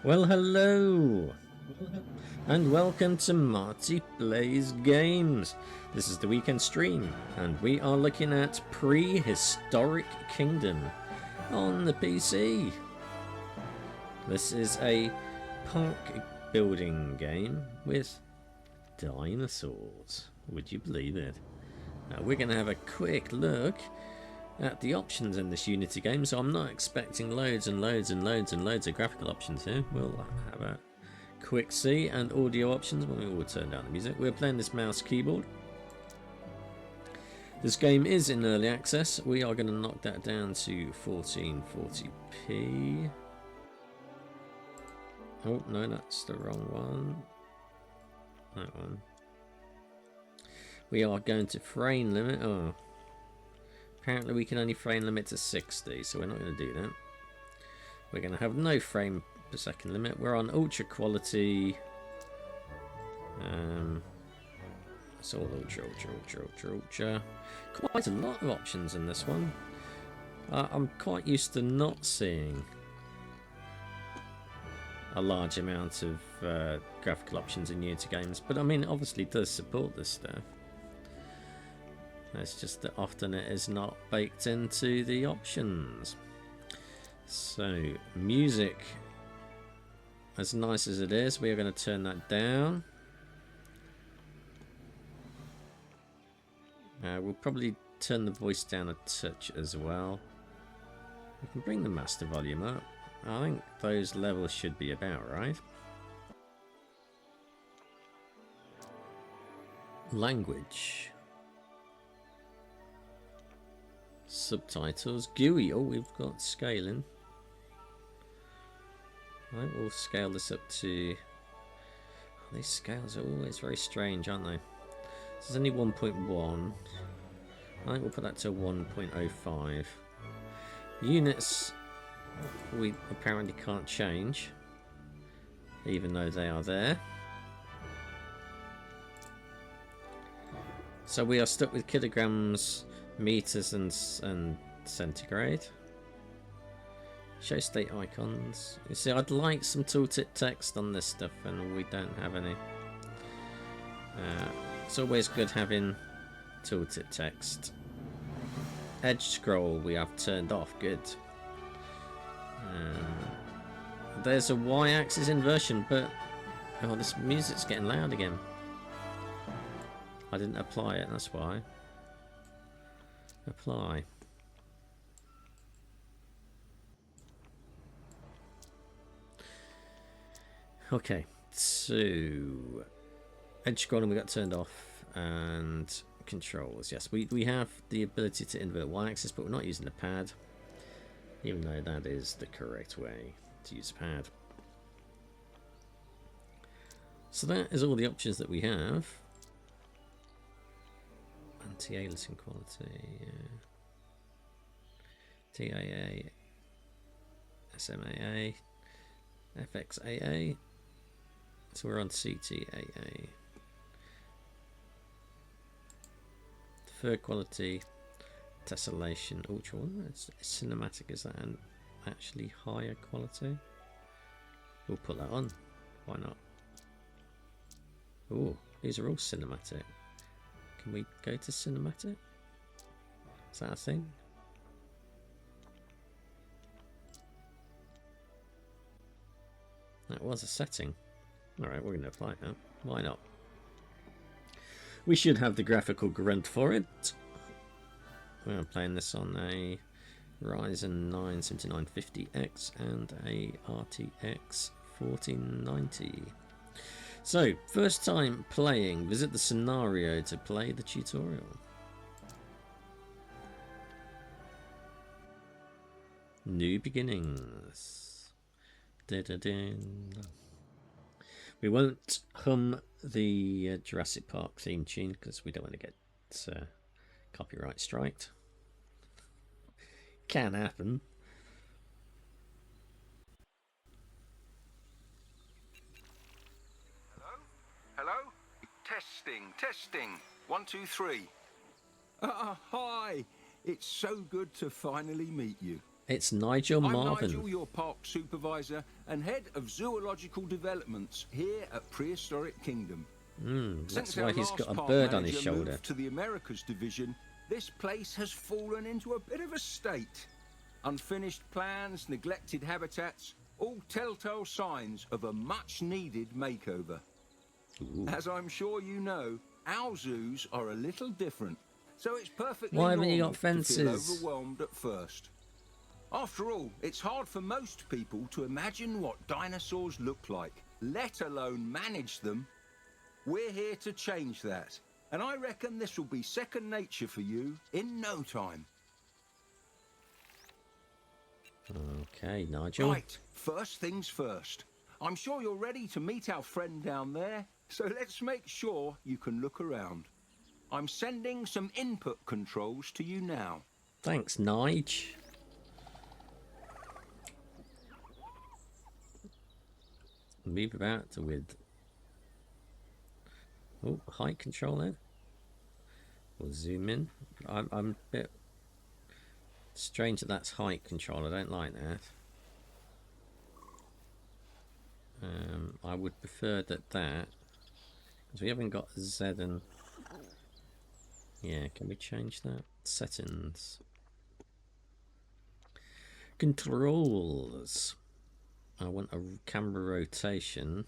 Well, hello, and welcome to Marty Plays Games. This is the weekend stream, and we are looking at Prehistoric Kingdom on the PC. This is a park building game with dinosaurs. Would you believe it? Now we're going to have a quick look at the options in this Unity game, so I'm not expecting loads and loads and loads and loads of graphical options here. We'll have a quick see, and audio options. We will turn down the music. We're playing this mouse keyboard. This game is in early access. We are going to knock that down to 1440p. Oh no, that's the wrong one. That one. We are going to frame limit. Oh, apparently we can only frame limit to 60, so we're not going to do that. We're going to have no frame per second limit. We're on ultra quality. It's all ultra. Quite a lot of options in this one. I'm quite used to not seeing a large amount of graphical options in Unity games, but I mean, obviously it does support this stuff. It's just that often it is not baked into the options. So, music, as nice as it is, we are going to turn that down. We'll probably turn the voice down a touch as well. We can bring the master volume up. I think those levels should be about right. Language. Subtitles. GUI. Oh, we've got scaling. Right, we'll scale this up to... Oh, these scales are always very strange, aren't they? This is only 1.1. I think we'll put that to 1.05. Units we apparently can't change, even though they are there. So we are stuck with kilograms, meters and centigrade. Show state icons. You see, I'd like some tooltip text on this stuff, and we don't have any. It's always good having tooltip text. Edge scroll we have turned off. Good. There's a y-axis inversion, but oh, this music's getting loud again. I didn't apply it, that's why. Apply. Okay, so edge scrolling we got turned off, and controls. Yes, we have the ability to invert y-axis, but we're not using the pad, even though that is the correct way to use a pad. So that is all the options that we have. Anti-aliasing quality, TAA, SMAA, FXAA, so we're on CTAA. Third quality, tessellation, ultra. It's cinematic. Is that an actually higher quality? We'll put that on. Why not? Oh, these are all cinematic. Can we go to cinematic? Is that a thing? That was a setting. Alright, we're going to apply that. Why not? We should have the graphical grunt for it. We're playing this on a Ryzen 9 7950X and a RTX 1490. So, first time playing, visit the scenario to play the tutorial. New beginnings. We won't hum the Jurassic Park theme tune because we don't want to get copyright striked. Can happen. Hello? Testing. 1, 2, 3. Hi. It's so good to finally meet you. It's Nigel Marvin. I'm Nigel, your park supervisor, and head of zoological developments here at Prehistoric Kingdom. That's Since why our he's last got a park bird on his manager shoulder. moved to the Americas division, this place has fallen into a bit of a state. Unfinished plans, neglected habitats, all telltale signs of a much-needed makeover. Ooh. As I'm sure you know, our zoos are a little different, so it's perfectly Why haven't you normal got fences? to feel overwhelmed at first. After all, it's hard for most people to imagine what dinosaurs look like, let alone manage them. We're here to change that, and I reckon this will be second nature for you in no time. Okay, Nigel. Right, first things first. I'm sure you're ready to meet our friend down there, so let's make sure you can look around. I'm sending some input controls to you now. Thanks, Nige. Move about with... Oh, height control then. We'll zoom in. I'm a bit strange that that's height control. I don't like that. I would prefer that because we haven't got Z and... Yeah, can we change that? Settings. Controls. I want a camera rotation.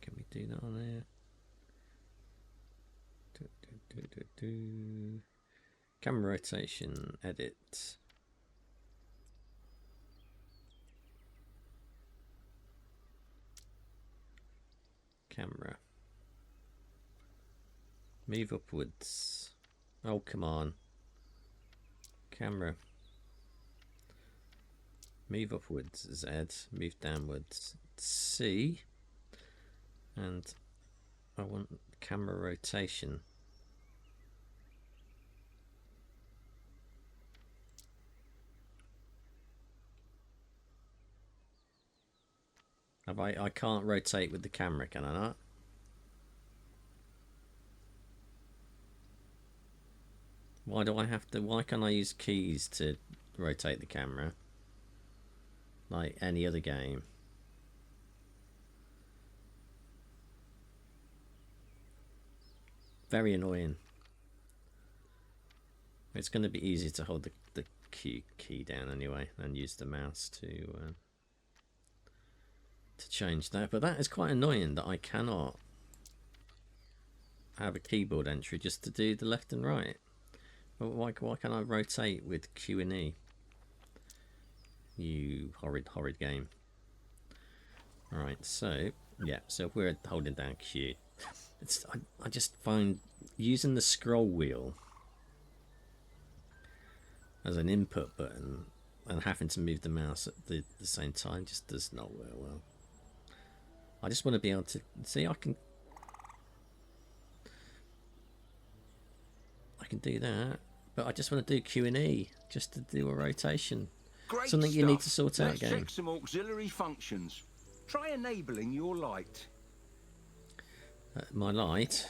Can we do that on there? Camera rotation, edit. Camera. Move upwards. Oh, come on. Camera. Move upwards, Z. Move downwards, C. And I want camera rotation. I can't rotate with the camera, can I not? Why do I have to? Why can't I use keys to rotate the camera? Like any other game. Very annoying. It's going to be easy to hold the key down anyway and use the mouse to change that. But that is quite annoying that I cannot have a keyboard entry just to do the left and right. Why can't I rotate with Q and E? You horrid game. Alright, so yeah, so if we're holding down Q, I just find using the scroll wheel as an input button and having to move the mouse at the same time just does not work well. I just want to be able to see I can do that, but I just want to do Q and E just to do a rotation. Great Something you need to sort out, Let's game. check some auxiliary functions. Try enabling your light. My light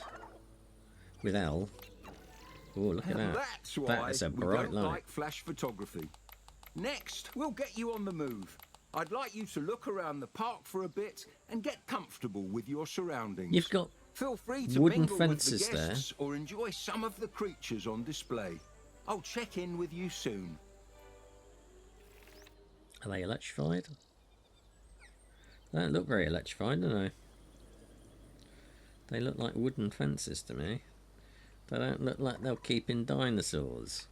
with L. Oh, look at that. That's why That is a we bright don't light. like flash photography. Next, we'll get you on the move. I'd like you to look around the park for a bit and get comfortable with your surroundings. You've got Feel free to wooden mingle fences with the there. guests or enjoy some of the creatures on display. I'll check in with you soon. Are they electrified? They don't look very electrified, do they? They look like wooden fences to me. They don't look like they'll keep in dinosaurs.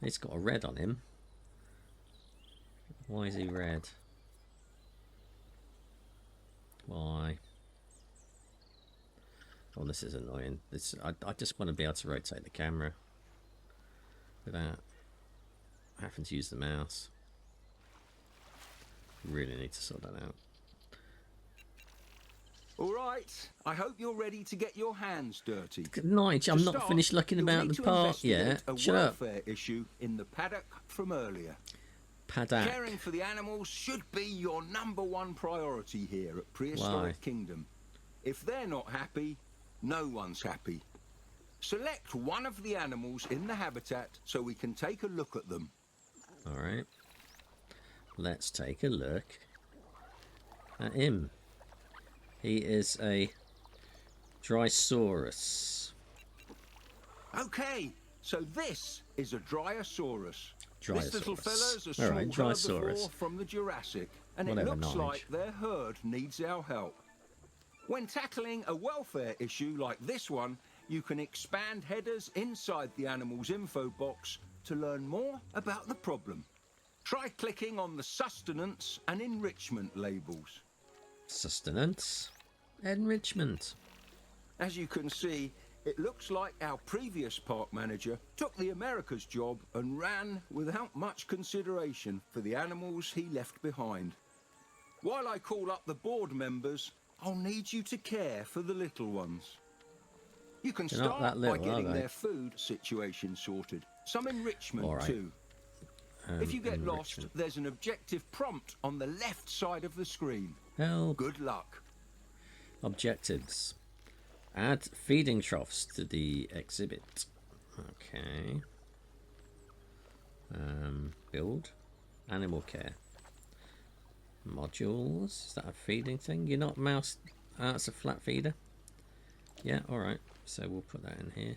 He's got a red on him. Why is he red? Why? Oh, this is annoying. I just want to be able to rotate the camera without having to use the mouse. Really need to sort that out. All right. I hope you're ready to get your hands dirty. Nige, I'm To not start, finished looking you'll about need the to park yet. investigate a Shut up. welfare issue in the paddock from earlier. Paddock. Caring for the animals should be your #1 priority here at Prehistoric Why? Kingdom. If they're not happy, no one's happy. Select one of the animals in the habitat so we can take a look at them. Alright. Let's take a look at him. He is a Drysaurus. Okay, so this is a Dryosaurus. Dryosaurus. This little fella's a small Alright, herbivore Drysaurus. from the Jurassic, and Whatever, it looks knowledge. like their herd needs our help. When tackling a welfare issue like this one, you can expand headers inside the animal's info box to learn more about the problem. Try clicking on the sustenance and enrichment labels. Sustenance. Enrichment. As you can see, it looks like our previous park manager took the America's job and ran without much consideration for the animals he left behind. While I call up the board members, I'll need you to care for the little ones. You can They're not start that little, by getting are they? their food situation sorted. Some enrichment All right. too. If you get lost, Enrichment. there's an objective prompt on the left side of the screen. Help. Good luck. Objectives. Add feeding troughs to the exhibit. Okay. Build. Animal care. Modules. Is that a feeding thing? You're not mouse. It's a flat feeder. Yeah, alright. So we'll put that in here.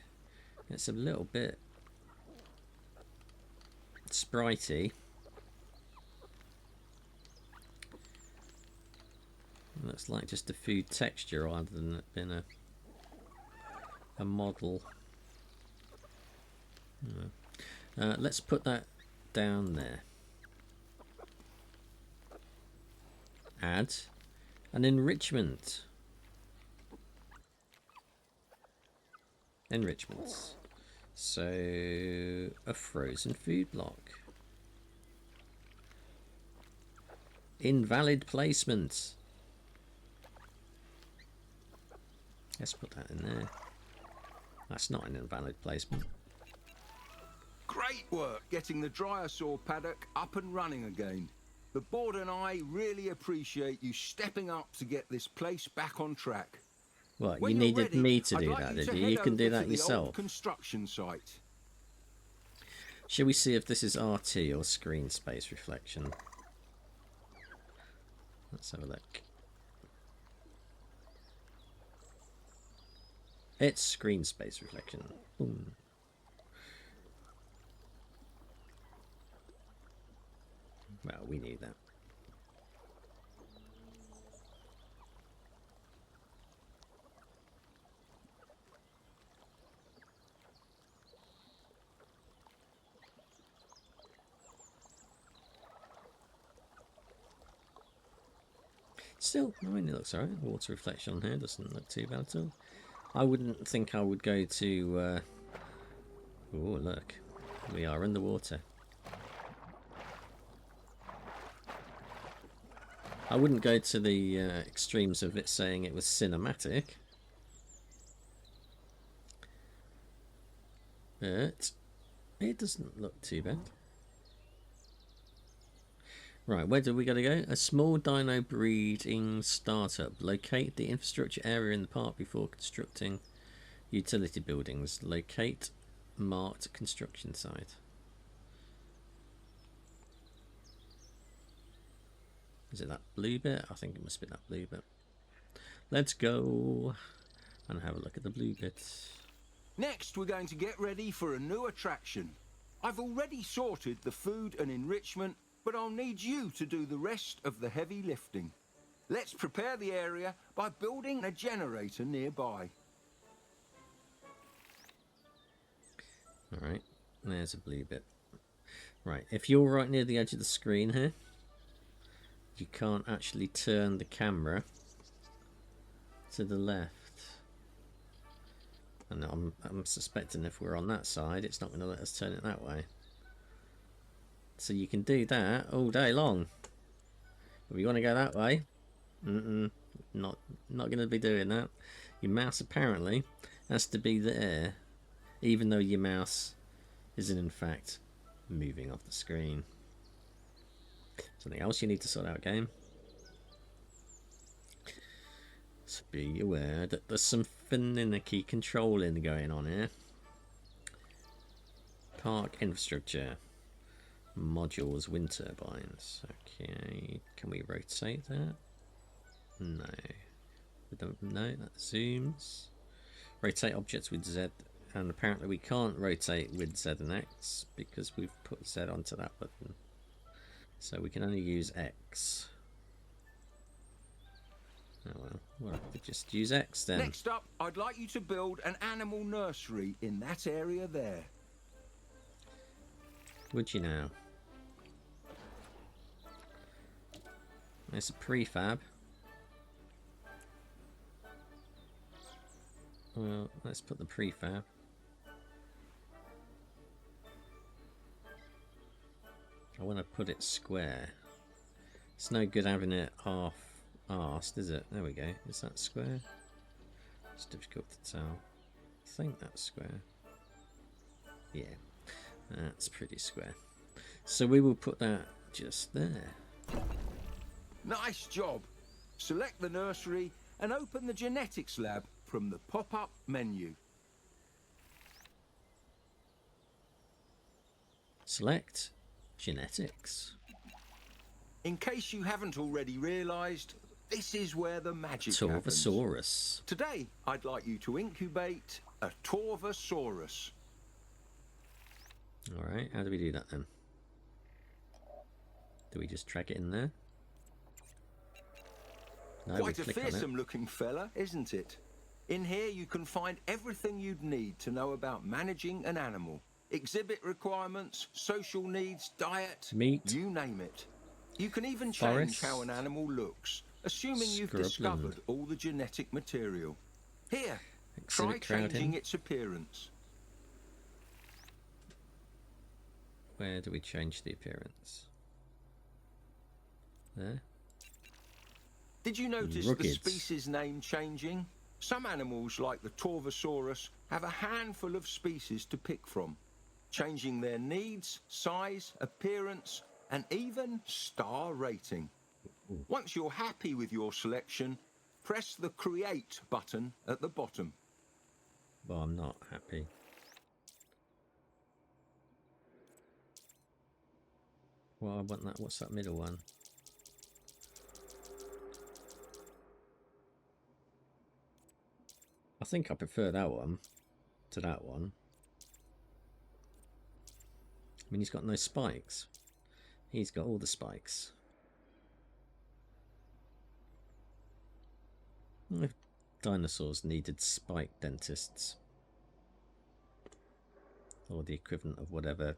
It's a little bit spritey. Looks like just a food texture rather than it being a model. Let's put that down there. Add an enrichment. Enrichments. So a frozen food block. Invalid placement. Let's put that in there. That's not an invalid placement. Great work getting the Dryosaur paddock up and running again. The board and I really appreciate you stepping up to get this place back on track. What, When you you're needed ready, me to I'd do like that, you did to you? head You can over do to that the yourself. old construction site. Shall we see if this is RT or screen space reflection? Let's have a look. It's screen space reflection. Boom. Well, we need that. Still, I mean, it looks alright. Water reflection on here doesn't look too bad at all. I wouldn't think I would go to... Oh, look. We are in the water. I wouldn't go to the extremes of it saying it was cinematic. But it doesn't look too bad. Right, where do we got to go? A small dino breeding startup. Locate the infrastructure area in the park before constructing utility buildings. Locate marked construction site. Is it that blue bit? I think it must be that blue bit. Let's go and have a look at the blue bit. Next, we're going to get ready for a new attraction. I've already sorted the food and enrichment, but I'll need you to do the rest of the heavy lifting. Let's prepare the area by building a generator nearby. Alright, there's a blue bit. Right, if you're right near the edge of the screen here, you can't actually turn the camera to the left. And I'm suspecting if we're on that side, it's not going to let us turn it that way. So you can do that all day long. If you want to go that way, not going to be doing that. Your mouse apparently has to be there, even though your mouse isn't in fact moving off the screen. Something else you need to sort out, game. So be aware that there's some finicky controlling going on here. Park infrastructure. Modules, wind turbines. Okay, can we rotate that? No. We don't know, that zooms. Rotate objects with Z, and apparently we can't rotate with Z and X because we've put Z onto that button. So we can only use X. Oh well, we'll have to just use X then. Next up, I'd like you to build an animal nursery in that area there. Would you now? There's a prefab. Well, let's put the prefab. I want to put it square. It's no good having it half-arsed, is it? There we go. Is that square? It's difficult to tell. I think that's square. Yeah, that's pretty square. So we will put that just there. Nice job. Select the nursery and open the genetics lab from the pop-up menu. Select genetics. In case you haven't already realised, this is where the magic happens. Torvosaurus. Today, I'd like you to incubate a Torvosaurus. Alright, how do we do that then? Do we just drag it in there? No, Quite we a click on it. fearsome looking fella, isn't it? In here you can find everything you'd need to know about managing an animal. Exhibit requirements, social needs, diet, meat, you name it. You can even change forest, how an animal looks, assuming you've scrubland. discovered all the genetic material. Here, try Exhibit crowd changing in. its appearance. Where do we change the appearance? There. Did you notice Rugged. the species name changing? Some animals, like the Torvosaurus, have a handful of species to pick from, changing their needs, size, appearance, and even star rating. Once you're happy with your selection, press the Create button at the bottom. Well, I'm not happy. Well, I want that. What's that middle one? I think I prefer that one to that one. I mean, he's got no spikes. He's got all the spikes. If dinosaurs needed spike dentists, or the equivalent of whatever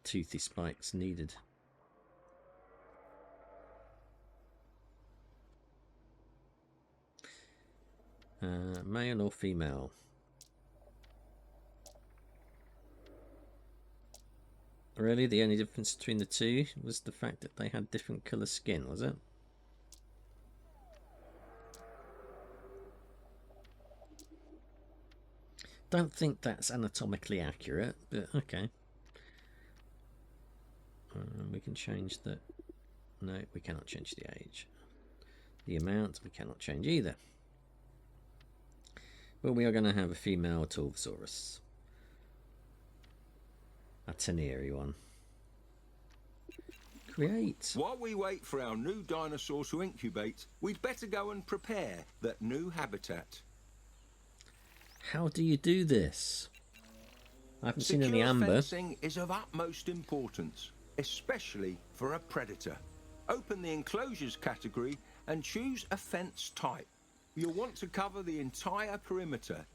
toothy spikes needed. Male or female? Really, the only difference between the two was the fact that they had different colour skin, was it? Don't think that's anatomically accurate, but okay. We can change the... No, we cannot change the age. The amount we cannot change either. But we are going to have a female Torvosaurus. A Teneri one. Create. While we wait for our new dinosaur to incubate, we'd better go and prepare that new habitat. How do you do this? I haven't seen any amber. Fencing is of utmost importance, especially for a predator. Open the enclosures category and choose a fence type. You'll want to cover the entire perimeter.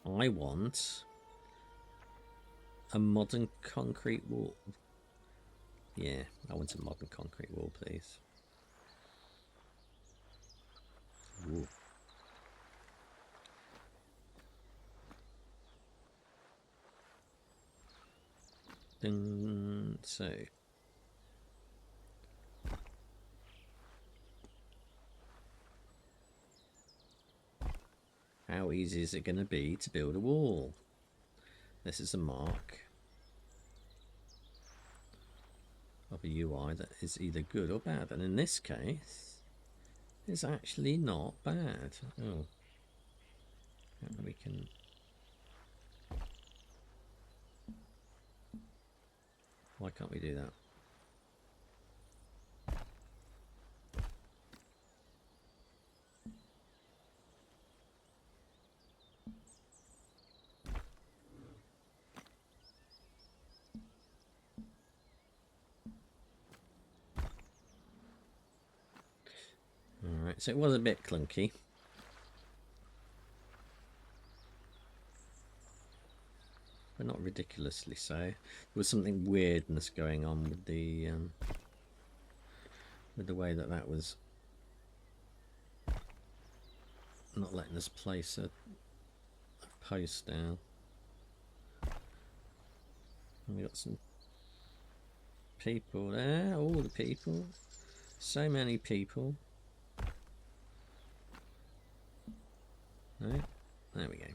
I want a modern concrete wall. Yeah, I want a modern concrete wall, please. Ooh. So how easy is it going to be to build a wall? This is a mark of a UI that is either good or bad, and in this case it's actually not bad. Oh, we can Why can't we do that? Alright, so it was a bit clunky. But not ridiculously so. There was something weirdness going on with the way that was not letting us place a post down. And we got some people there, all the people, so many people. Right, there we go.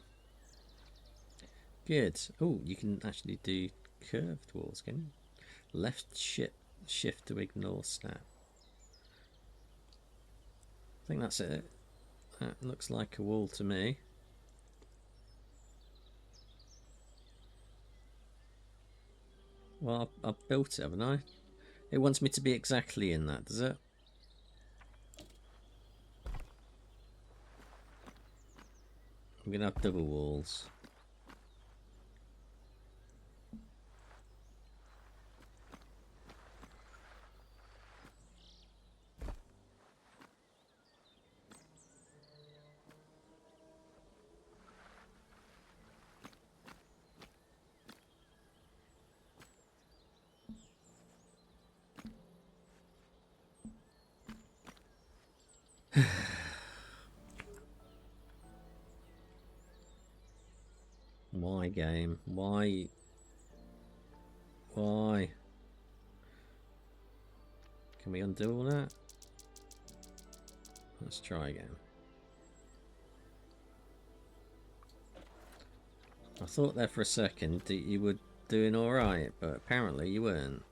Good. Oh, you can actually do curved walls, can you? Left shift to ignore snap. I think that's it. That looks like a wall to me. Well, I've built it, haven't I? It wants me to be exactly in that, does it? I'm going to have double walls. Why, game? Why? Why? Can we undo all that? Let's try again. I thought there for a second that you were doing alright, but apparently you weren't.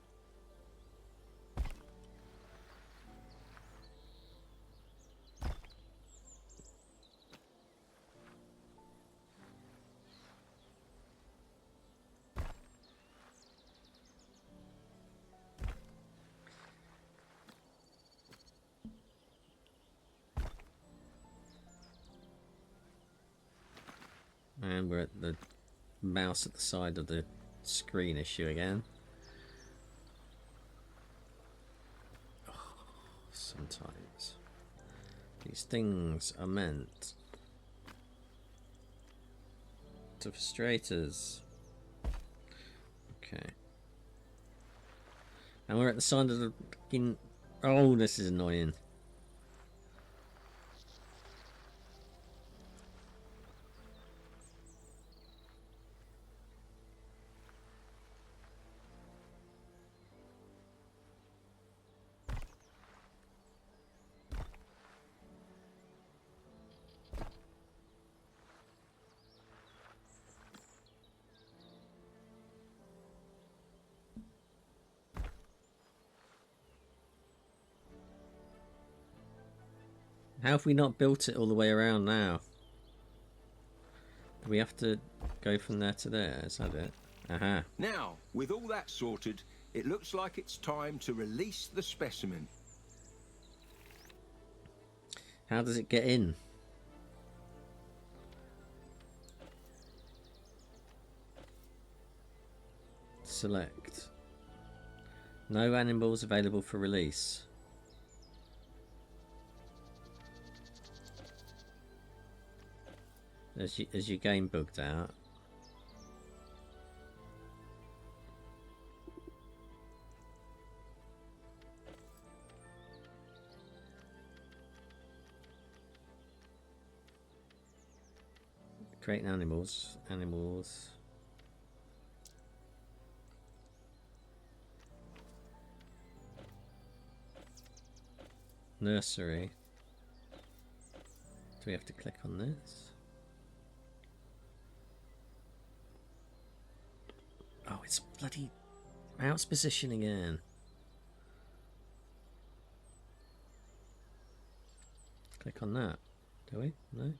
And we're at the mouse at the side of the screen issue again. Oh, sometimes these things are meant to frustrate us. Okay. And we're at the side of the fucking... Oh, this is annoying. How have we not built it all the way around now? Do we have to go from there to there? Is that it? Aha. Now, with all that sorted, it looks like it's time to release the specimen. How does it get in? Select. No animals available for release. As your game bugged out. Creating animals. Nursery. Do we have to click on this? Oh, it's bloody mouse position again. Click on that. Do we? No?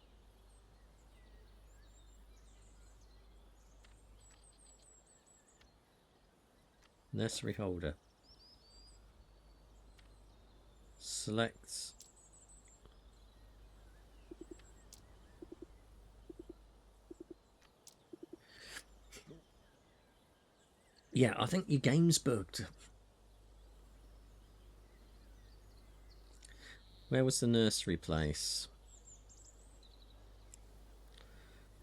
Nursery holder. Select. Yeah, I think your game's bugged. Where was the nursery place?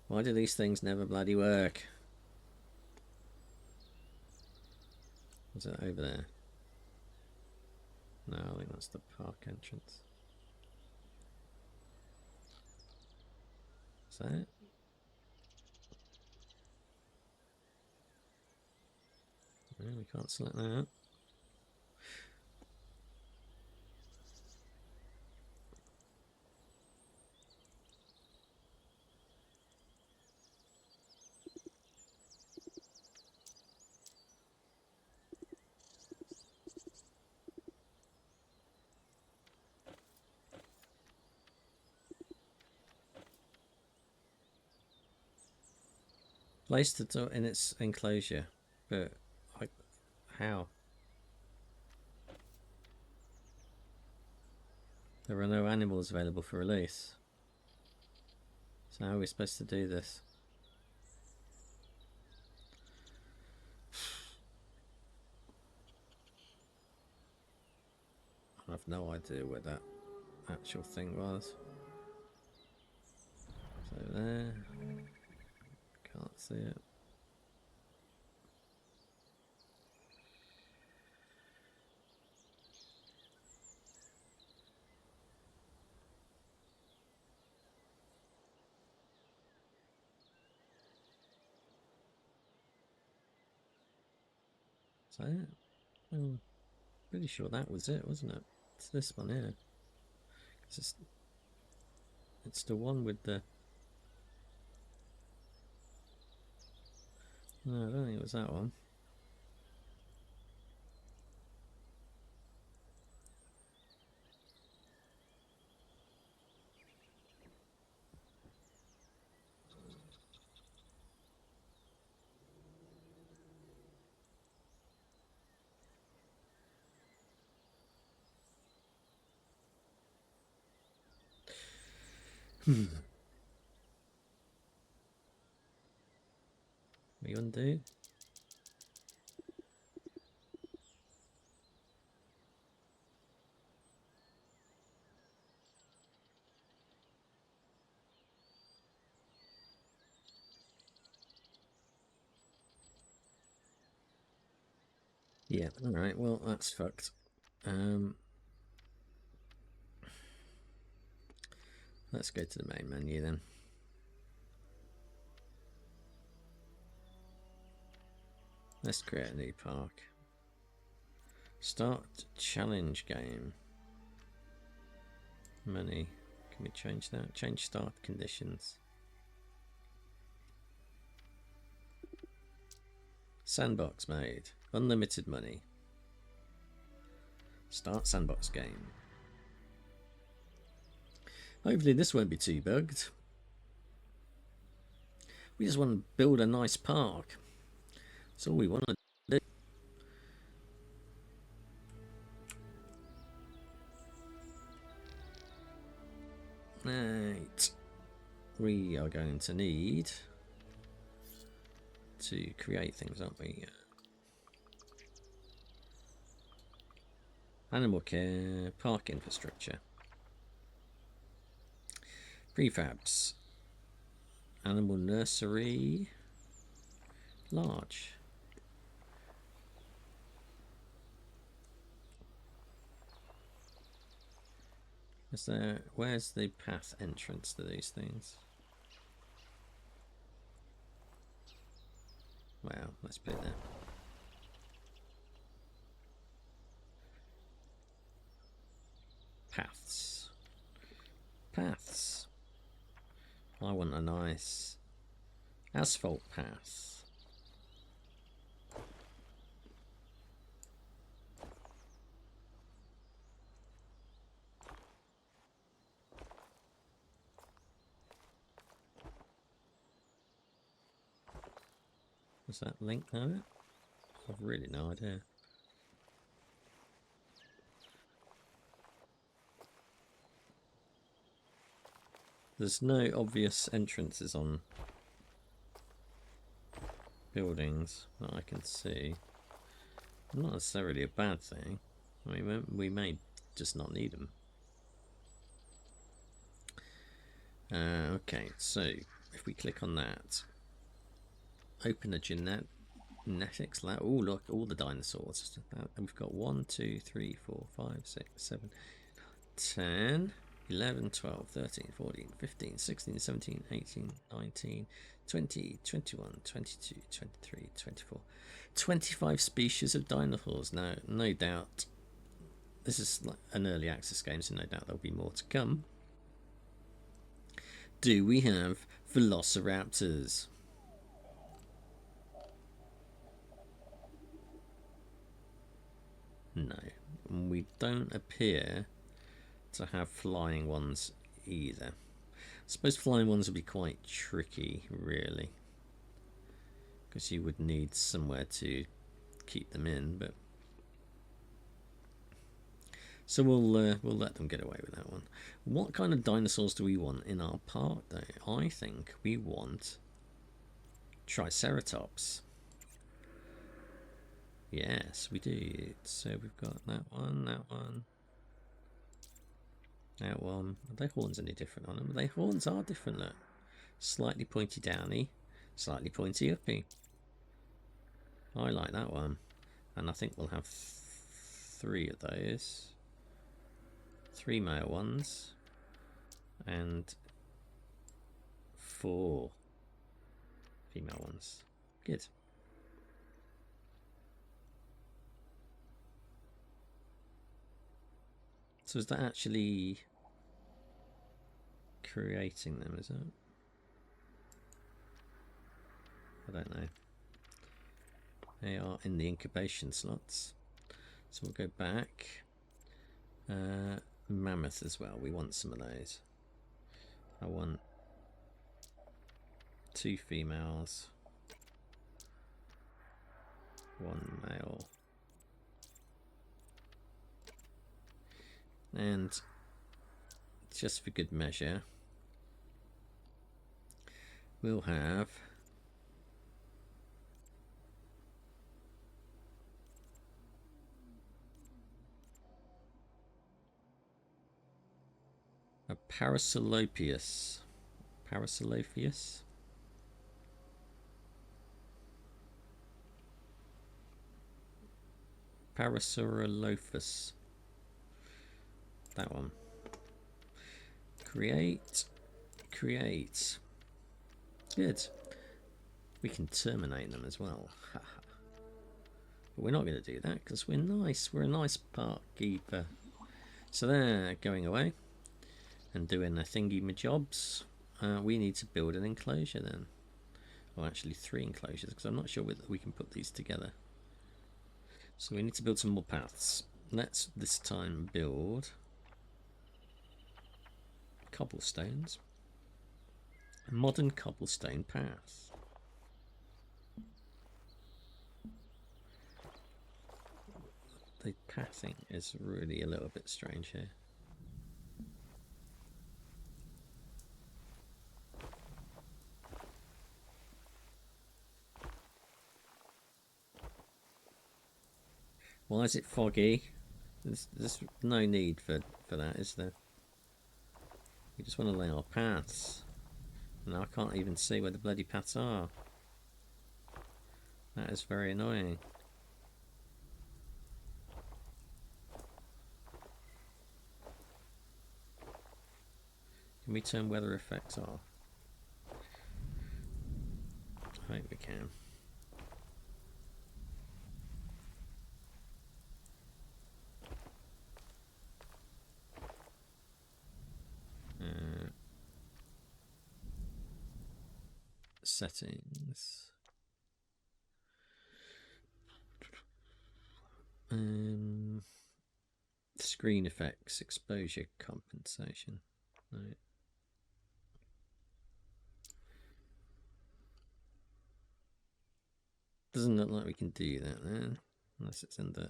Why do these things never bloody work? Is it over there? No, I think that's the park entrance. Is that it? No, we can't select that. Place the door in its enclosure, but how? There are no animals available for release. So how are we supposed to do this? I have no idea where that actual thing was. So there. Can't see it. Is that it? I'm pretty sure that was it, wasn't it? It's this one here. It's the one with the... No, I don't think it was that one. We undo. Yeah, alright, well, that's fucked. Let's go to the main menu then. Let's create a new park. Start challenge game. Money. Can we change that? Change start conditions. Sandbox made. Unlimited money. Start sandbox game. Hopefully this won't be too bugged. We just want to build a nice park. That's all we want to do. Right. We are going to need to create things, aren't we? Animal care, park infrastructure. Prefabs. Animal nursery. Large. Where's the path entrance to these things? Wow, let's put it there. Paths. Paths. I want a nice asphalt path. Does that link now? I've really no idea. There's no obvious entrances on buildings that I can see. Not necessarily a bad thing. I mean, we may just not need them. Okay, so if we click on that, open a genetics lab. Oh, look, all the dinosaurs. And we've got 1, 2, 3, 4, 5, 6, 7, 10, 11, 12, 13, 14, 15, 16, 17, 18, 19, 20, 21, 22, 23, 24, 25 species of dinosaurs. Now, no doubt, this is like an early access game, so no doubt there'll be more to come. Do we have velociraptors? No, we don't appear to have flying ones either. I suppose flying ones would be quite tricky, really, because you would need somewhere to keep them in. But so we'll let them get away with that one. What kind of dinosaurs do we want in our park, though? I think we want Triceratops. Yes, we do. So we've got that one, that one. That one. Are their horns any different on them? Their horns are different, look. Slightly pointy downy, slightly pointy uppy. I like that one. And I think we'll have 3 of those. 3 male ones. And 4 female ones. Good. So is that actually creating them, is it? I don't know. They are in the incubation slots. So we'll go back. Mammoth as well. We want some of those. I want 2 females. 1 male. And just for good measure, we'll have a Parasaurolophus. Parasaurolophus? Parasaurolophus. That one. Create. Create. Good. We can terminate them as well. But we're not going to do that because we're nice. We're a nice park keeper. So they're going away and doing their thingy jobs. We need to build an enclosure then. Well, actually 3 enclosures because I'm not sure whether we can put these together. So we need to build some more paths. Let's this time build cobblestones. A modern cobblestone path. The pathing is really a little bit strange here. Why is it foggy? There's no need for that, is there? We just want to lay our paths. And I can't even see where the bloody paths are. That is very annoying. Can we turn weather effects off? I think we can. Settings. Screen effects, exposure compensation. Right. Doesn't look like we can do that then, unless it's in the...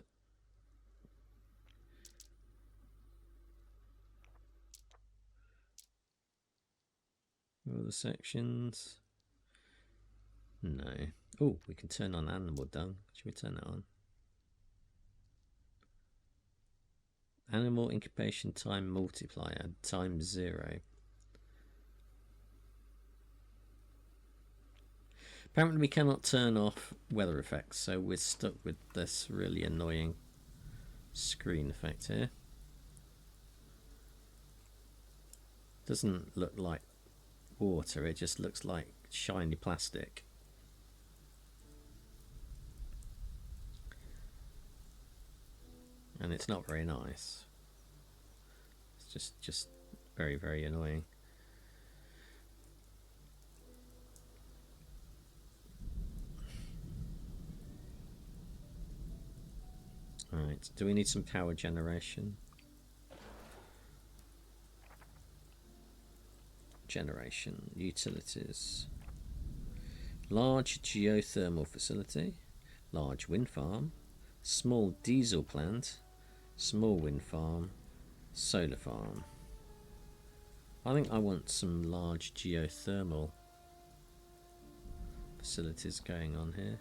All the sections. No. Oh, we can turn on animal dung. Should we turn that on? Animal incubation time multiplier times 0. Apparently we cannot turn off weather effects, so we're stuck with this really annoying screen effect here. Doesn't look like water, it just looks like shiny plastic. And it's not very nice. It's just very, very annoying. Alright, do we need some power generation? Generation, utilities. Large geothermal facility, large wind farm, small diesel plant, small wind farm, solar farm. I think I want some large geothermal facilities going on here.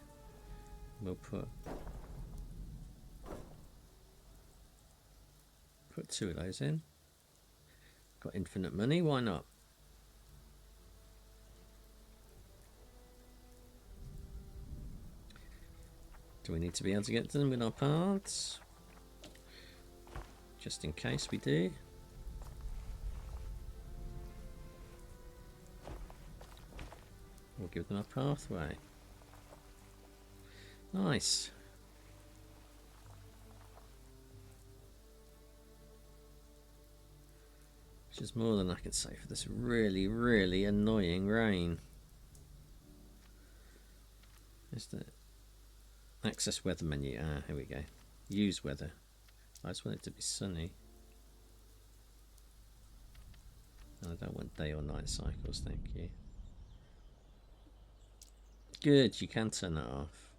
We'll put 2 of those in. Got infinite money, why not? Do we need to be able to get to them with our paths? Just in case we do. We'll give them a pathway. Nice. Which is more than I can say for this really, really annoying rain. Is the access weather menu? Ah, here we go. Use weather. I just want it to be sunny. And I don't want day or night cycles, thank you. Good, you can turn that off.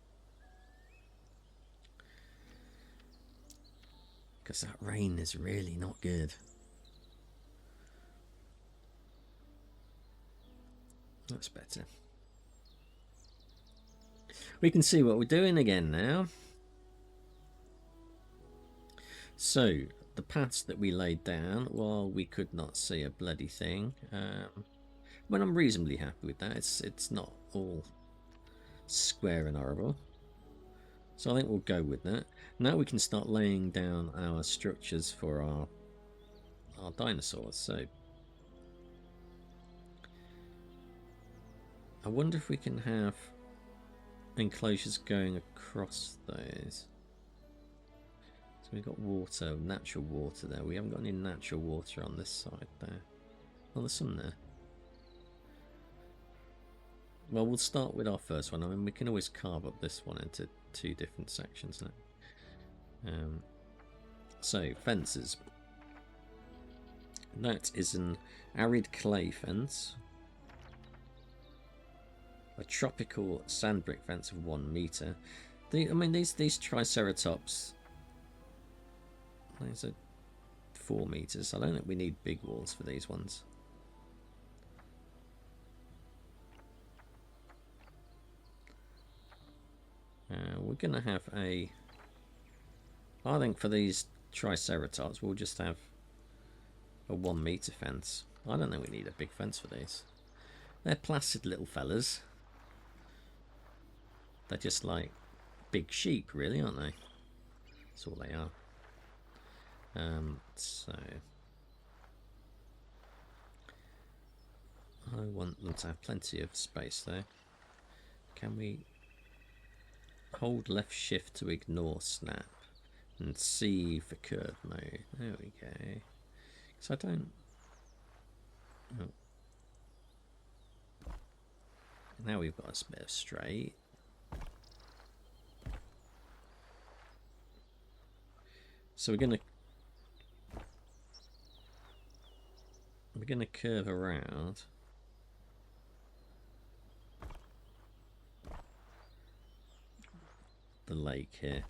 Because that rain is really not good. That's better. We can see what we're doing again now. So, the paths that we laid down, while we could not see a bloody thing, well, I'm reasonably happy with that. It's not all square and horrible. So I think we'll go with that. Now we can start laying down our structures for our dinosaurs. So I wonder if we can have enclosures going across those. So we've got water, natural water there. We haven't got any natural water on this side there. Oh, there's some there. Well, we'll start with our first one. I mean, we can always carve up this one into 2 different sections now. So, fences. That is an arid clay fence. A tropical sand brick fence of 1 meter. I mean, these Triceratops, these are 4 meters. I don't think we need big walls for these ones. We're going to have I think for these Triceratops, we'll just have a 1 meter fence. I don't think we need a big fence for these. They're placid little fellas. They're just like big sheep, really, aren't they? That's all they are. So I want them to have plenty of space there. Can we hold left shift to ignore snap and C for curve mode? There we go. So I don't... Oh. Now we've got a bit of straight. So we're gonna curve around. the lake here.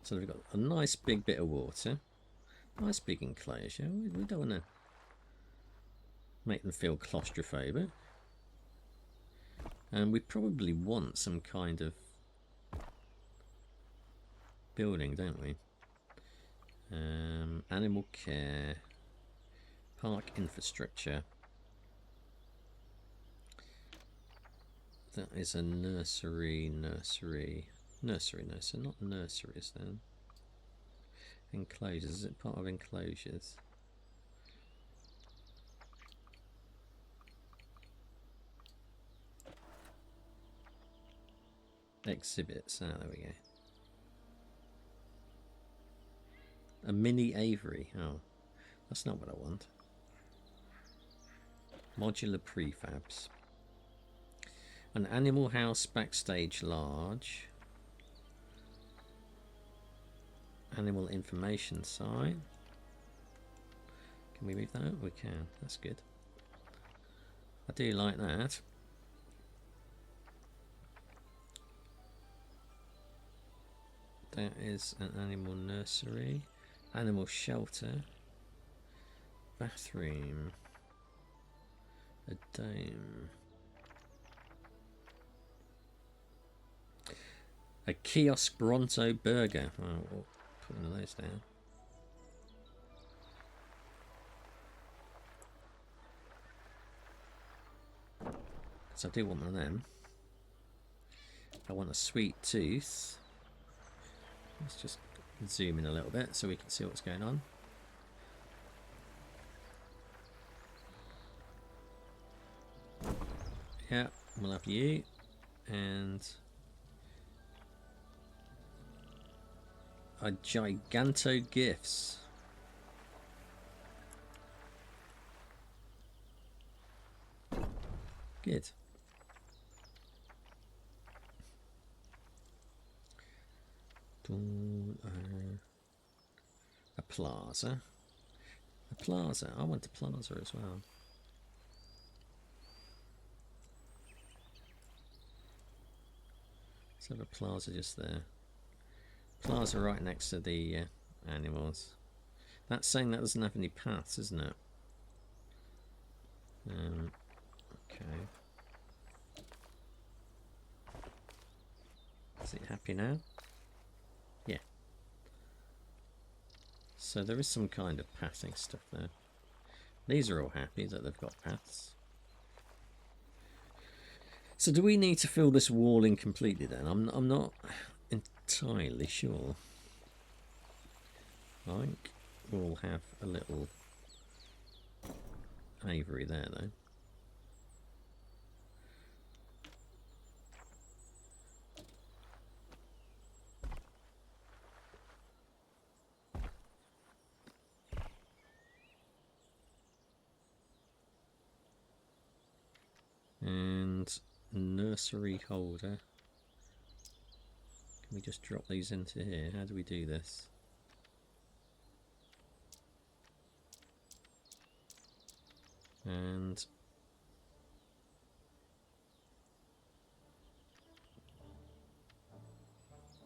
So we've got a nice big bit of water, nice big enclosure. We don't want to make them feel claustrophobic. And we probably want some kind of building, don't we? Animal care, park infrastructure. That is a nursery, no, so not nurseries then. Enclosures, is it part of enclosures? Exhibits, there we go. A mini aviary, oh, that's not what I want. Modular prefabs. An animal house backstage large. Animal information site. Can we move that up? We can, that's good. I do like that. That is an animal nursery. Animal shelter. Bathroom. A dome. A kiosk Bronto burger. Oh, we'll put one of those down. So I do want one of them. I want a sweet tooth. Let's just zoom in a little bit so we can see what's going on. Yeah, we'll have you and a giganto gifts. Good. A plaza. A plaza. I want a plaza as well. Let's have a plaza just there. Plaza right next to the animals. That's saying that doesn't have any paths, isn't it? Okay. Is it happy now? Yeah. So there is some kind of pathing stuff there. These are all happy that they've got paths. So do we need to fill this wall in completely then? I'm not entirely sure. I think we'll have a little aviary there though. And nursery holder. Can we just drop these into here? How do we do this? And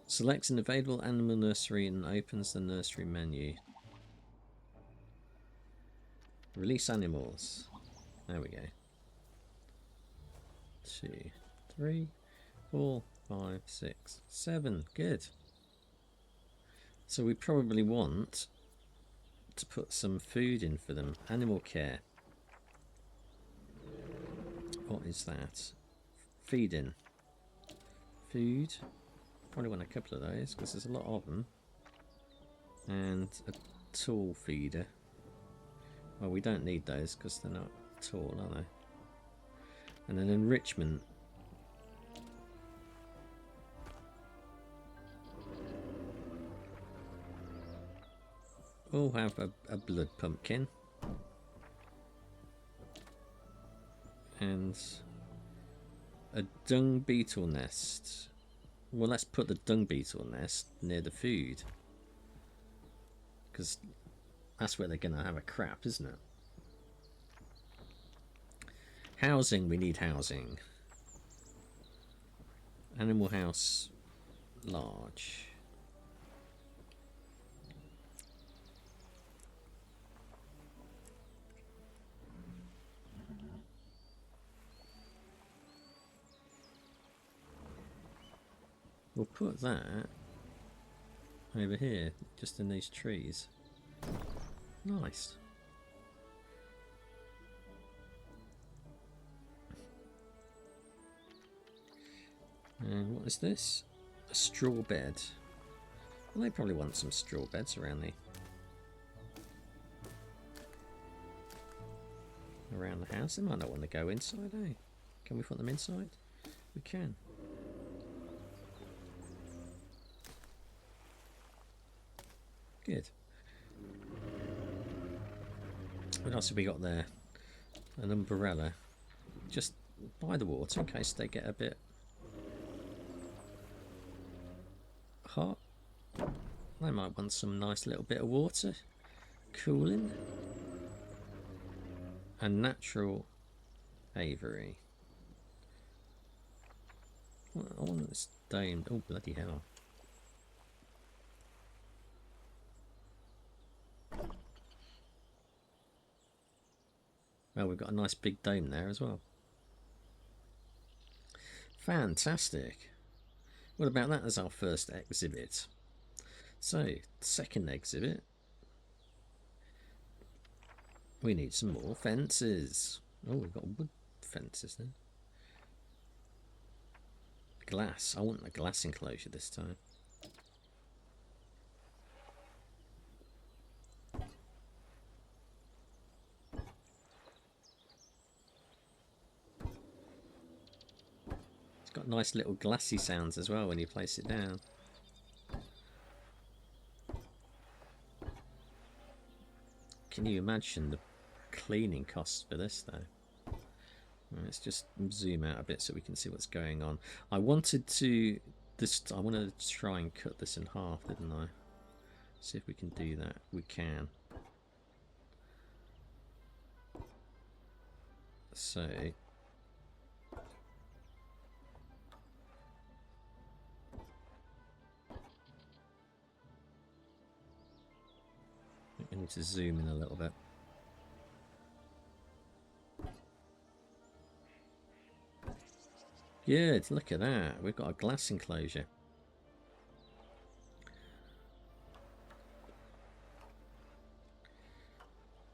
selects an available animal nursery and opens the nursery menu. Release animals. There we go. 2, 3, 4, 5, 6, 7. Good. So we probably want to put some food in for them. Animal care. What is that? Feeding. Food. Probably want a couple of those because there's a lot of them. And a tall feeder. Well, we don't need those because they're not tall, are they? And an enrichment. We'll have a blood pumpkin. And a dung beetle nest. Well, let's put the dung beetle nest near the food. Because that's where they're going to have a crap, isn't it? Housing, we need housing. Animal house, large. We'll put that over here, just in these trees. Nice. And what is this? A straw bed. Well, they probably want some straw beds around the house. They might not want to go inside, eh? Can we put them inside? We can. Good. What else have we got there? An umbrella. Just by the water in case they get a bit hot. They might want some nice little bit of water. Cooling. A natural aviary. I want this domed. Oh, bloody hell. Well, we've got a nice big dome there as well. Fantastic. What about that as our first exhibit? So, second exhibit. We need some more fences. Oh, we've got wood fences there. Glass. I want a glass enclosure this time. It's got nice little glassy sounds as well when you place it down. Can you imagine the cleaning costs for this though? Let's just zoom out a bit so we can see what's going on. I wanted to try and cut this in half, didn't I? See if we can do that. We can. So I need to zoom in a little bit. Good, look at that. We've got a glass enclosure.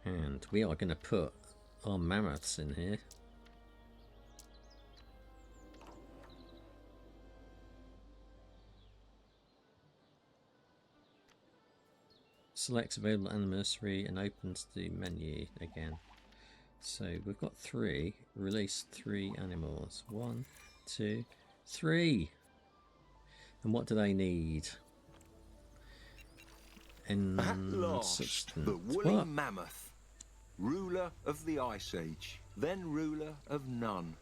And we are going to put our mammoths in here. Selects available anniversary and opens the menu again. So we've got 3. Release 3 animals. 1, 2, 3. And what do they need? At last, substance. the woolly What? mammoth, ruler of the Ice Age, then ruler of none.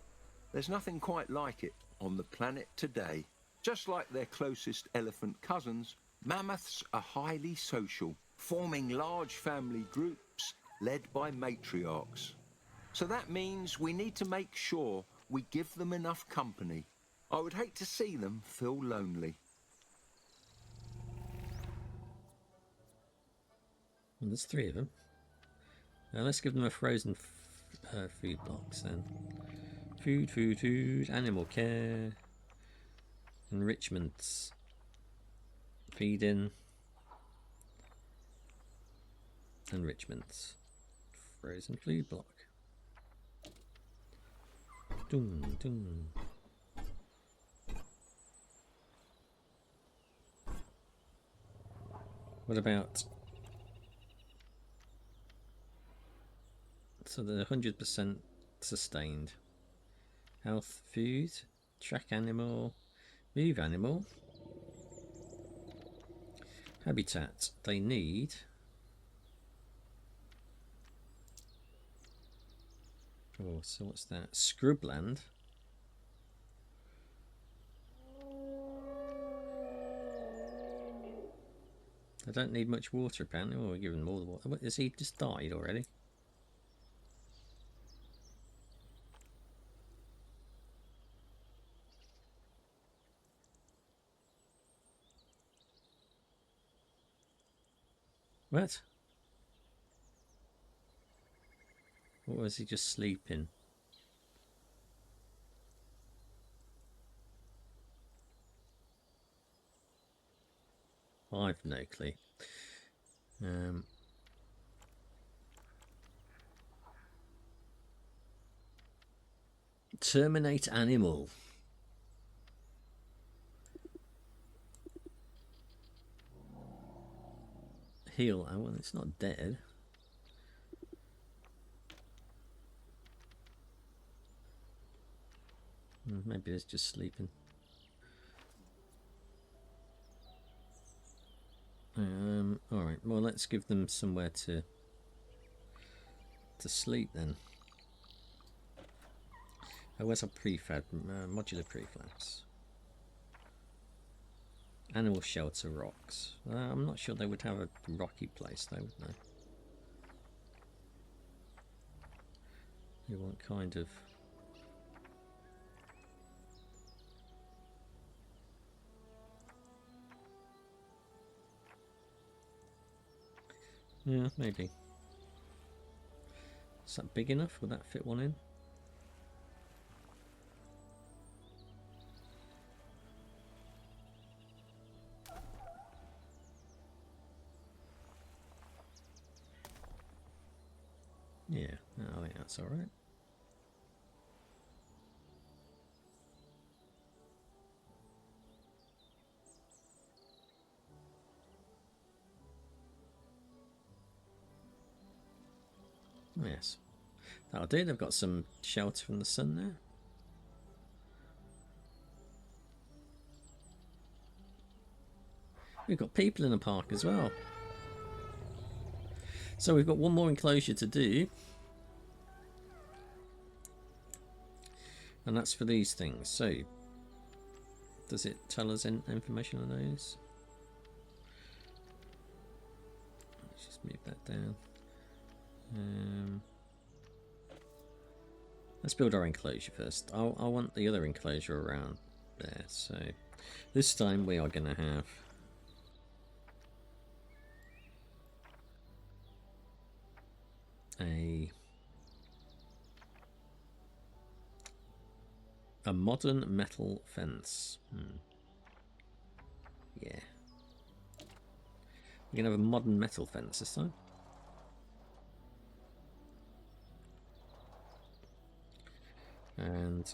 There's nothing quite like it on the planet today. Just like their closest elephant cousins, mammoths are highly social, forming large family groups led by matriarchs. So that means we need to make sure we give them enough company. I would hate to see them feel lonely. Well, there's 3 of them. Now let's give them a frozen food box then. Food, food, food, animal care, enrichments, feeding, enrichments, frozen food block. Dun, dun. What about... So they're 100% sustained. Health, food, track animal, move animal. Habitat, they need... Oh, so what's that? Scrubland. I don't need much water apparently. Oh, we're giving them all the water. What, has he just died already? What? Or was he just sleeping? I've no clue. Terminate animal. Heal. Oh, well, it's not dead. Maybe it's just sleeping. Alright, well, let's give them somewhere to sleep then. Oh, where's our prefab? Modular prefabs. Animal shelter rocks. I'm not sure they would have a rocky place though, would they? You want kind of... Yeah, maybe. Is that big enough? Would that fit one in? Yeah, I think that's alright. Yes, that'll do. They've got some shelter from the sun there. We've got people in the park as well. So we've got one more enclosure to do. And that's for these things. So, does it tell us information on those? Let's just move that down. Let's build our enclosure first. I want the other enclosure around there. So, this time we are going to have a modern metal fence. Yeah. We're going to have a modern metal fence this time. And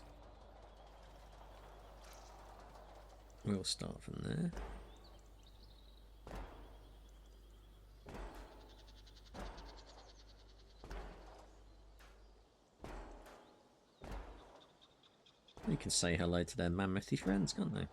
we'll start from there. They can say hello to their mammothy friends, can't they?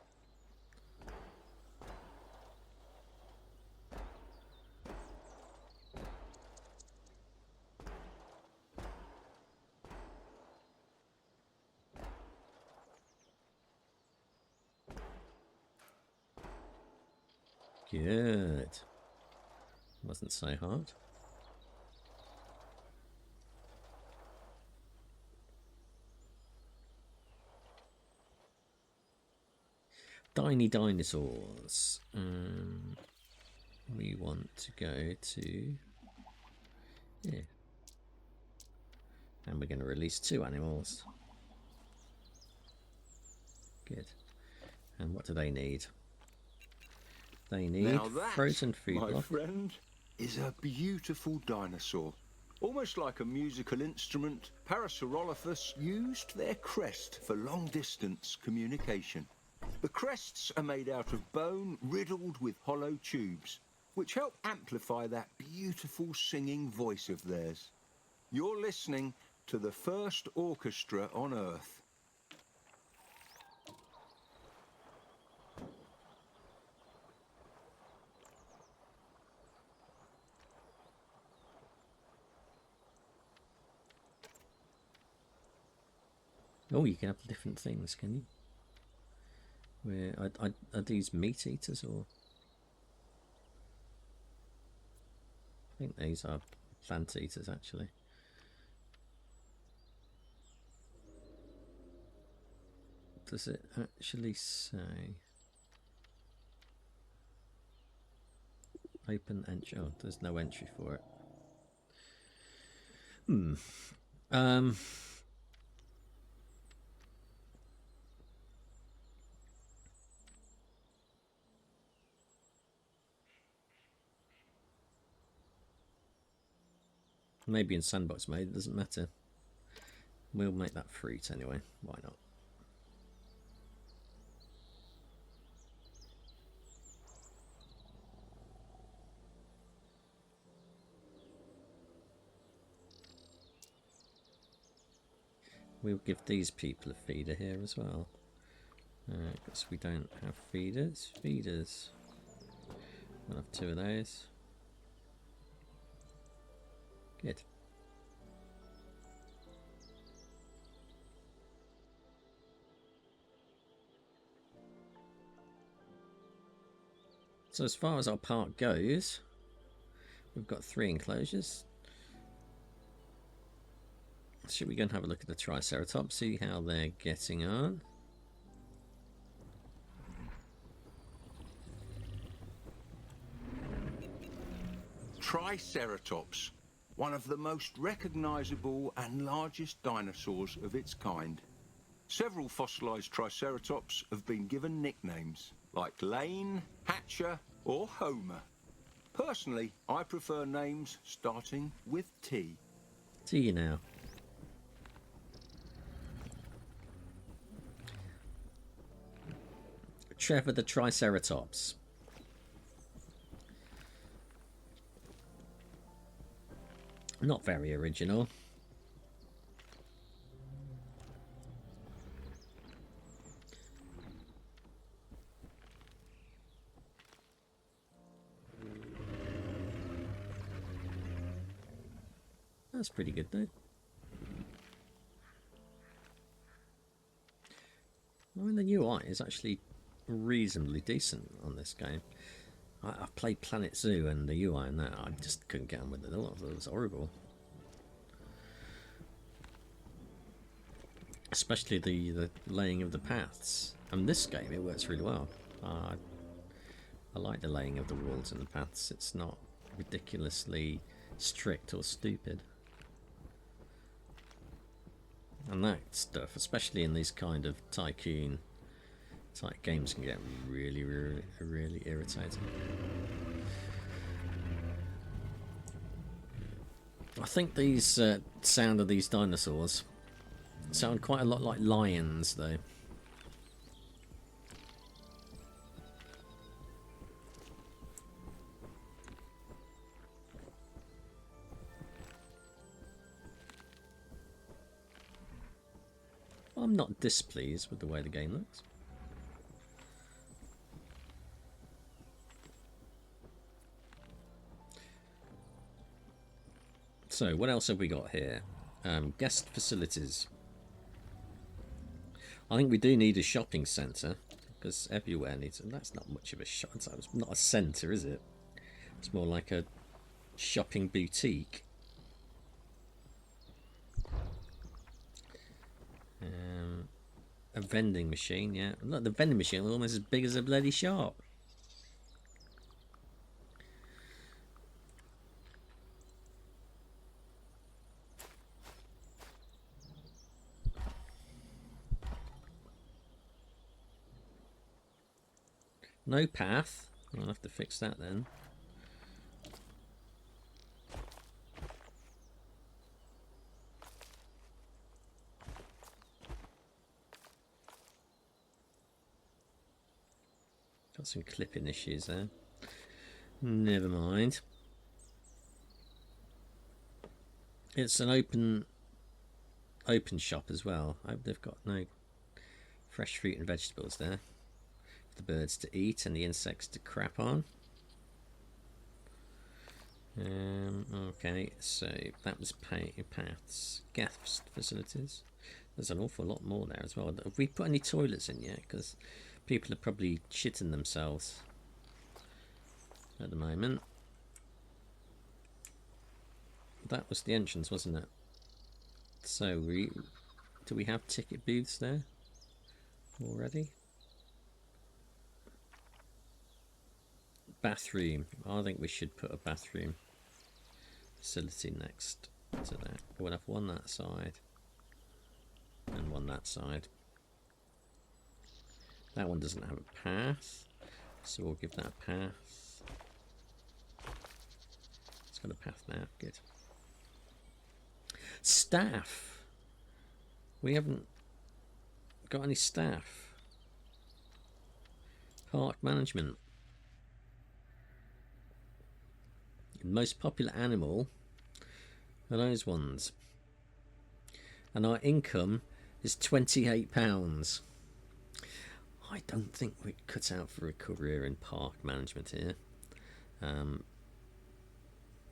Good. Wasn't so hard. Tiny dinosaurs. We want to go to... Yeah. And we're going to release 2 animals. Good. And what do they need? They need now that, frozen food my block. friend, is a beautiful dinosaur. Almost like a musical instrument, Parasaurolophus used their crest for long-distance communication. The crests are made out of bone riddled with hollow tubes, which help amplify that beautiful singing voice of theirs. You're listening to the first orchestra on Earth. Oh, you can have different things, can you? Where are these meat eaters or? I think these are plant eaters actually. Does it actually say? Open entry. Oh, there's no entry for it. Um. Maybe in sandbox mode, it doesn't matter. We'll make that fruit anyway. Why not? We'll give these people a feeder here as well. Because we don't have feeders. Feeders. We'll have 2 of those. Good. So as far as our park goes, we've got 3 enclosures. Should we go and have a look at the Triceratops, see how they're getting on? Triceratops, one of the most recognizable and largest dinosaurs of its kind. Several fossilized Triceratops have been given nicknames, like Lane, Hatcher, or Homer. Personally, I prefer names starting with T. T now. Trevor the Triceratops. Not very original. That's pretty good though. I mean, the UI is actually reasonably decent on this game. I've played Planet Zoo and the UI and that, I just couldn't get on with it at all. It was horrible. Especially the laying of the paths. And this game, it works really well. I like the laying of the walls and the paths. It's not ridiculously strict or stupid. And that stuff, especially in these kind of tycoon type games, can get really, really, really irritating. I think these sound of these dinosaurs sound quite a lot like lions, though. I'm not displeased with the way the game looks. So, what else have we got here? Guest facilities. I think we do need a shopping centre, because everywhere needs... And that's not much of a shop. It's not a centre, is it? It's more like a shopping boutique. A vending machine, yeah. Look, the vending machine is almost as big as a bloody shop. No path. I'll have to fix that then. Got some clipping issues there. Never mind. It's an open shop as well. I hope they've got no fresh fruit and vegetables there for the birds to eat and the insects to crap on. Okay, so that was paths, guest facilities. There's an awful lot more there as well. Have we put any toilets in yet? Because people are probably shitting themselves at the moment. That was the entrance, wasn't it? So do we have ticket booths there already? bathroom. I think we should put a bathroom facility next to that. We'll have one that side and one that side. That one doesn't have a path, so we'll give that a path. It's got a path now, good. Staff. We haven't got any staff. Park management. Most popular animal are those ones. And our income is £28. I don't think we're cut out for a career in park management here.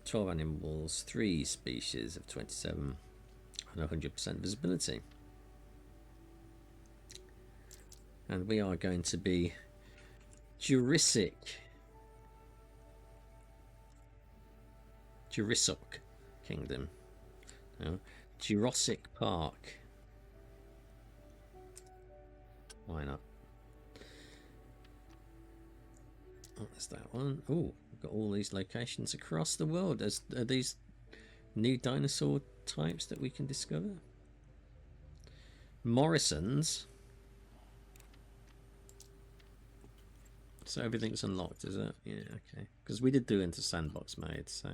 12 animals, 3 species of 27, and 100% visibility. And we are going to be Jurassic Kingdom. No, Jurassic Park. Why not? Oh, that's that one. Oh, we've got all these locations across the world. Are these new dinosaur types that we can discover? Morrison's. So everything's unlocked, is it? Yeah, okay. Because we did do into sandbox mode, so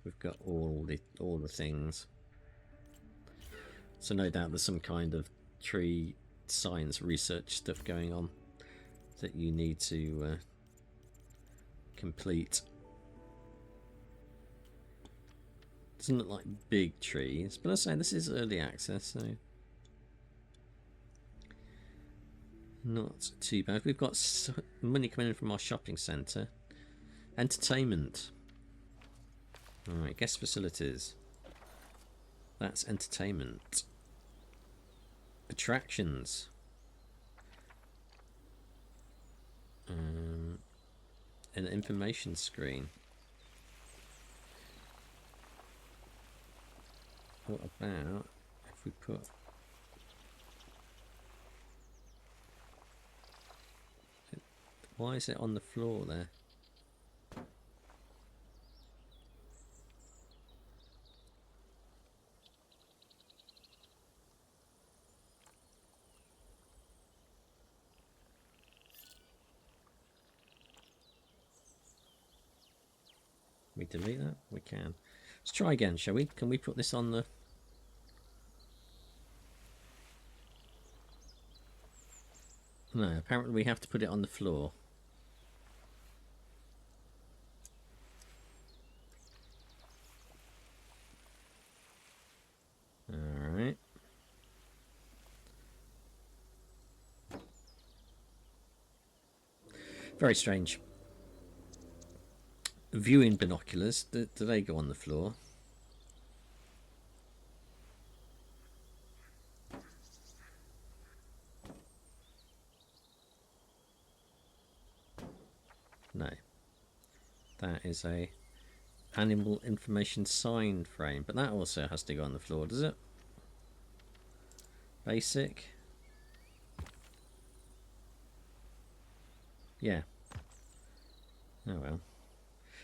we've got all the things. So no doubt there's some kind of tree science research stuff going on that you need to complete. Doesn't look like big trees, but I say this is early access, so not too bad. We've got money coming in from our shopping centre. Entertainment. Alright, guest facilities. That's entertainment. Attractions. An information screen. What about if we put why is it on the floor there? We delete that? We can. Let's try again, shall we? Can we put this on the... No, apparently we have to put it on the floor. Alright. Very strange. Viewing binoculars, do they go on the floor? No. That is a animal information sign frame, but that also has to go on the floor, does it? Basic. Yeah. Oh well.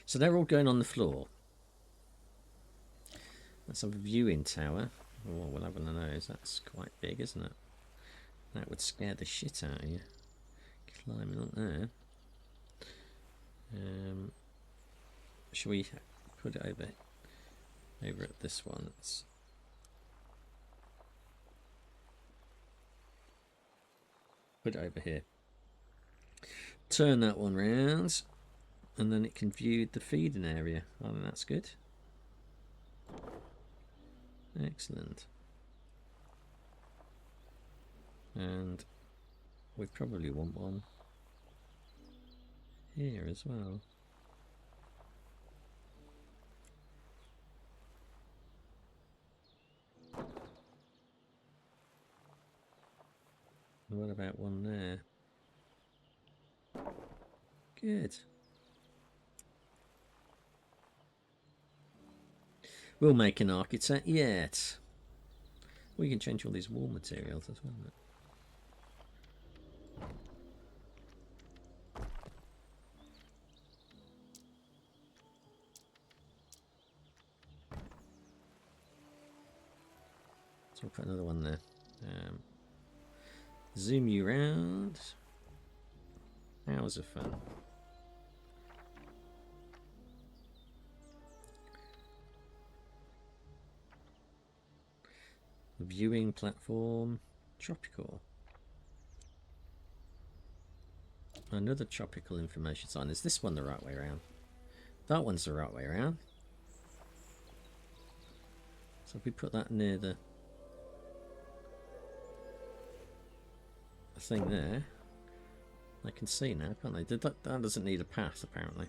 So they're all going on the floor. Let's have a viewing tower. Oh, we'll have a nose. That's quite big, isn't it? That would scare the shit out of you. Climbing up there. Shall we put it over at this one? Let's put it over here. Turn that one round. And then it can view the feeding area. I think that's good. Excellent. And we probably want one here as well. What about one there? Good. We'll make an architect yet. We can change all these wall materials as well. So we'll put another one there. Zoom you round. Hours of fun. Viewing platform. Tropical. Another tropical information sign. Is this one the right way around? That one's the right way around. So if we put that near the thing there, they can see now, can't they? That doesn't need a path, apparently.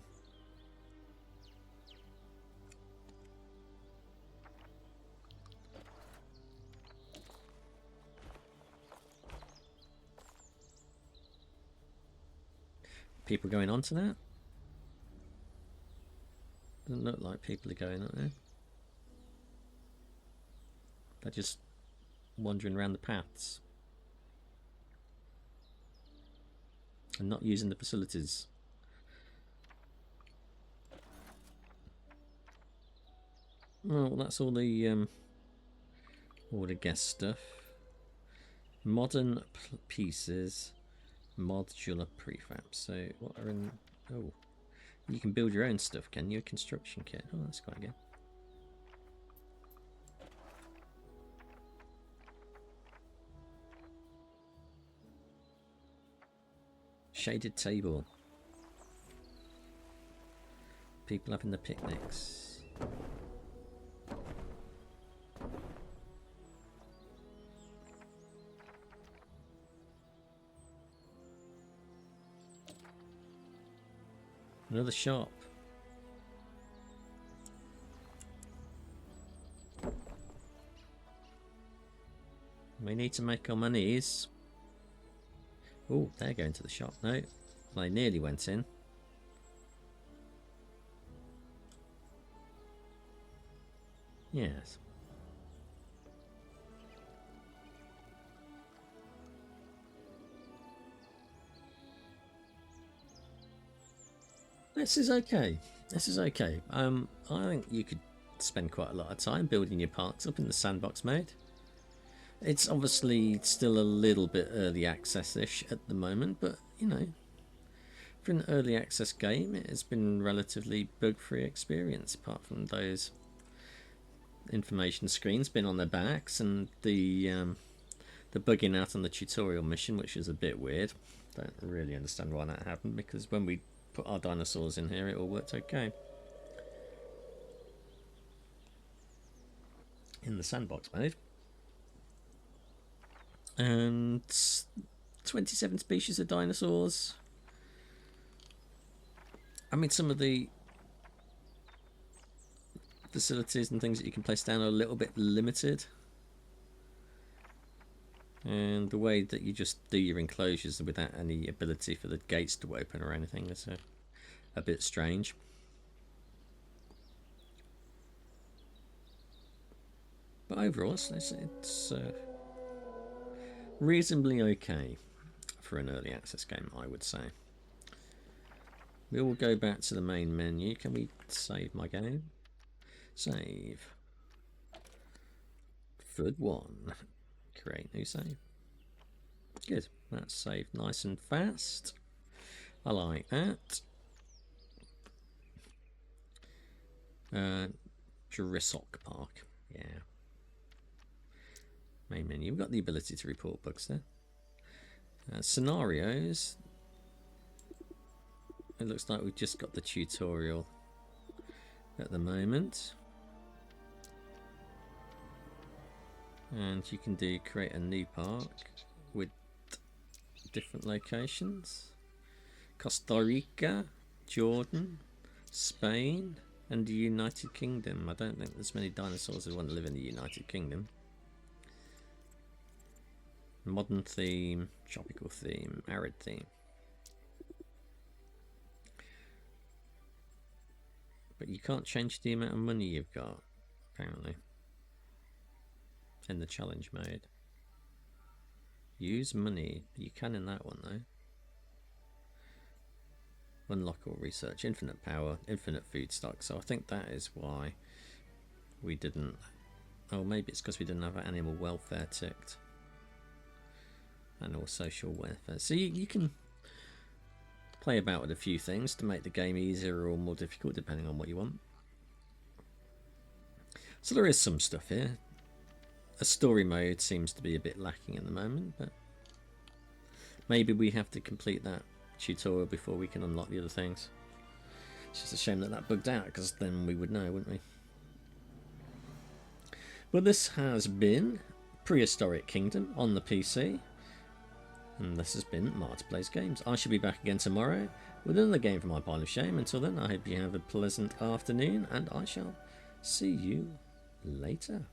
People going on to that? Doesn't look like people are going up there. They're just wandering around the paths and not using the facilities. Well, that's all the guest stuff. Modern pieces, modular prefabs. So what are in? Oh, you can build your own stuff, can you? A construction kit. Oh, that's quite good. Shaded table. People having the picnics. Another shop. We need to make our monies. Oh, they're going to the shop. No, they nearly went in. Yes. This is okay. This is okay. I think you could spend quite a lot of time building your parks up in the sandbox mode. It's obviously still a little bit early access-ish at the moment, but you know, for an early access game, it has been relatively bug-free experience, apart from those information screens being on their backs and the bugging out on the tutorial mission, which is a bit weird. Don't really understand why that happened, because when we put our dinosaurs in here, it all worked okay. In the sandbox mode. And 27 species of dinosaurs. I mean, some of the facilities and things that you can place down are a little bit limited. And the way that you just do your enclosures without any ability for the gates to open or anything is a bit strange. But overall, it's reasonably okay for an early access game, I would say. We will go back to the main menu. Can we save my game? Save. FUD 1. Create new save. Good. That's saved nice and fast. I like that. Jurassic Park. Yeah. Main menu. We've got the ability to report bugs there. Scenarios. It looks like we've just got the tutorial at the moment. And you can do create a new park with different locations. Costa Rica, Jordan, Spain, and the United Kingdom. I don't think there's many dinosaurs that want to live in the United Kingdom. Modern theme, tropical theme, arid theme. But you can't change the amount of money you've got, apparently, in the challenge mode. Use money. You can in that one, though. Unlock or research. Infinite power, infinite food stock. So I think that is why we didn't Oh, maybe it's because we didn't have animal welfare ticked. And or social welfare. So you can play about with a few things to make the game easier or more difficult, depending on what you want. So there is some stuff here. A story mode seems to be a bit lacking at the moment, but maybe we have to complete that tutorial before we can unlock the other things. It's just a shame that that bugged out, because then we would know, wouldn't we? But this has been Prehistoric Kingdom on the PC. And this has been Marty Plays Games. I shall be back again tomorrow with another game from my pile of shame. Until then, I hope you have a pleasant afternoon, and I shall see you later.